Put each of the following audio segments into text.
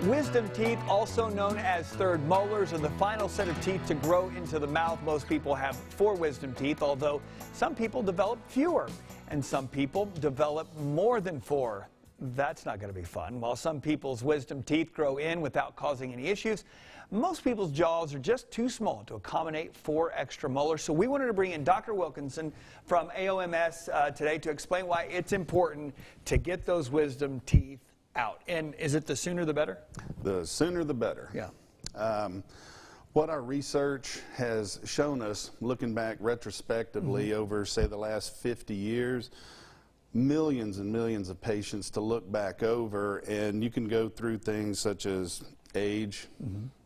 Wisdom teeth, also known as third molars, are the final set of teeth to grow into the mouth. Most people have 4 wisdom teeth, although some people develop fewer, and some people develop more than 4. That's not going to be fun. While some people's wisdom teeth grow in without causing any issues, most people's jaws are just too small to accommodate 4 extra molars. So we wanted to bring in Dr. Wilkinson from AOMS today to explain why it's important to get those wisdom teeth out. And is it the sooner the better? The sooner the better. Yeah. What our research has shown us, looking back retrospectively over, say, the last 50 years, millions and millions of patients to look back over, and you can go through things such as age,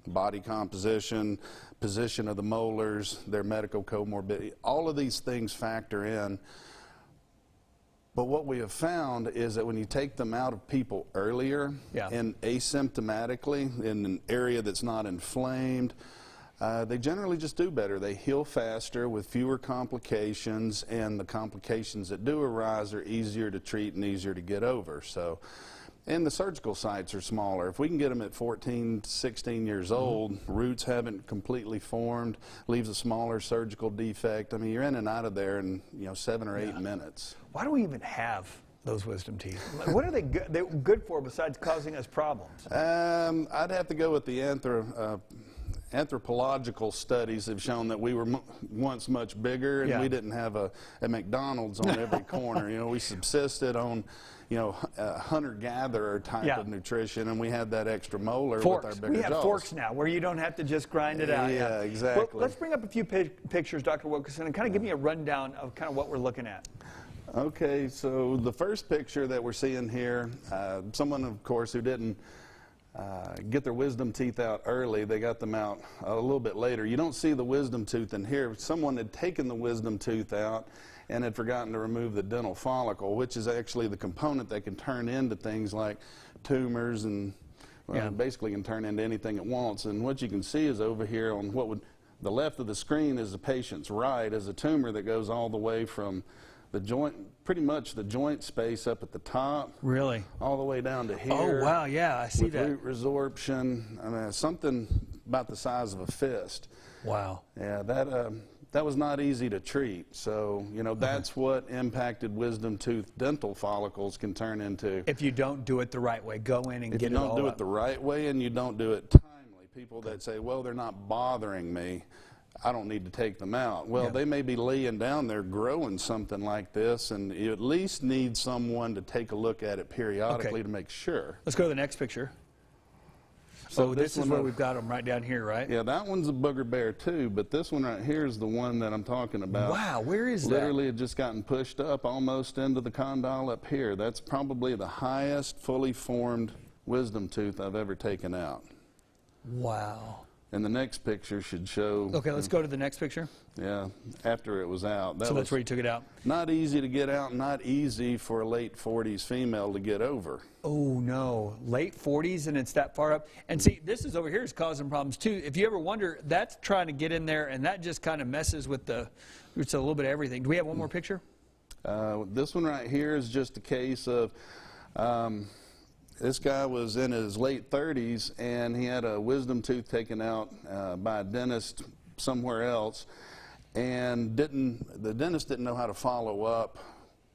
body composition, position of the molars, their medical comorbidity. All of these things factor in. But what we have found is that when you take them out of people earlier and asymptomatically in an area that's not inflamed, they generally just do better. They heal faster with fewer complications, and the complications that do arise are easier to treat and easier to get over. So, and the surgical sites are smaller. If we can get them at 14, 16 years old, roots haven't completely formed, leaves a smaller surgical defect. I mean, you're in and out of there in 7 or 8 minutes. Why do we even have those wisdom teeth? What are they good for besides causing us problems? I'd have to go with the anthropological studies have shown that we were once much bigger, and we didn't have a McDonald's on every corner. We subsisted on a hunter-gatherer type of nutrition, and we had that extra molar forks. with our bigger We have jaws. Forks now where you don't have to just grind it out. Yeah, exactly. Well, let's bring up a few pictures, Dr. Wilkinson, and kind of give me a rundown of kind of what we're looking at. Okay, so the first picture that we're seeing here, someone, of course, who didn't get their wisdom teeth out early, they got them out a little bit later. You don't see the wisdom tooth in here. Someone had taken the wisdom tooth out and had forgotten to remove the dental follicle, which is actually the component that can turn into things like tumors and basically can turn into anything it wants. And what you can see is over here on the left of the screen is the patient's right, is a tumor that goes all the way from the joint, pretty much the joint space up at the top. Really? All the way down to here. Oh, wow, yeah, I see that. Root resorption. I mean, something about the size of a fist. Wow. Yeah, that was not easy to treat. So, that's what impacted wisdom tooth dental follicles can turn into. If you don't do it the right way, go in and get it all If you don't do up. it the right way and you don't do it timely, people that say, well, they're not bothering me, I don't need to take them out. Well, they may be laying down there growing something like this, and you at least need someone to take a look at it periodically to make sure. Let's go to the next picture. So this is where we've got them right down here, right? Yeah, that one's a booger bear too, but this one right here is the one that I'm talking about. Wow, where is that? Literally had just gotten pushed up almost into the condyle up here. That's probably the highest fully formed wisdom tooth I've ever taken out. Wow. And the next picture should show. Okay, let's go to the next picture. Yeah, after it was out. So that's where you took it out? Not easy to get out, not easy for a late 40s female to get over. Oh, no. Late 40s and it's that far up. And see, this is over here is causing problems too. If you ever wonder, that's trying to get in there, and that just kind of messes with it's a little bit of everything. Do we have one more picture? This one right here is just a case of this guy was in his late 30s, and he had a wisdom tooth taken out by a dentist somewhere else, and the dentist didn't know how to follow up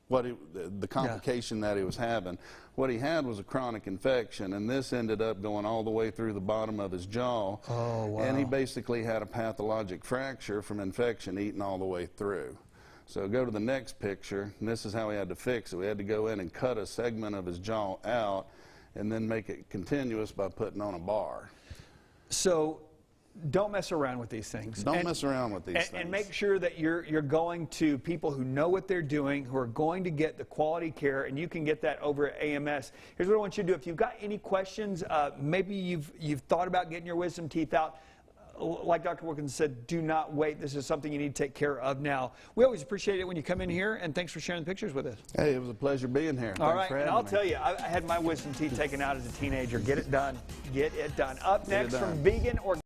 the complication that he was having. What he had was a chronic infection, and this ended up going all the way through the bottom of his jaw. Oh, wow. And he basically had a pathologic fracture from infection eating all the way through. So go to the next picture, and this is how we had to fix it. We had to go in and cut a segment of his jaw out and then make it continuous by putting on a bar. So don't mess around with these things. Don't mess around with these things. And make sure that you're going to people who know what they're doing, who are going to get the quality care, and you can get that over at AMS. Here's what I want you to do. If you've got any questions, maybe you've thought about getting your wisdom teeth out, like Dr. Wilkins said, do not wait. This is something you need to take care of now. We always appreciate it when you come in here, and thanks for sharing the pictures with us. Hey, it was a pleasure being here. All right, and I'll tell you, I had my wisdom teeth taken out as a teenager. Get it done. Get it done. Up next from Vegan Organic.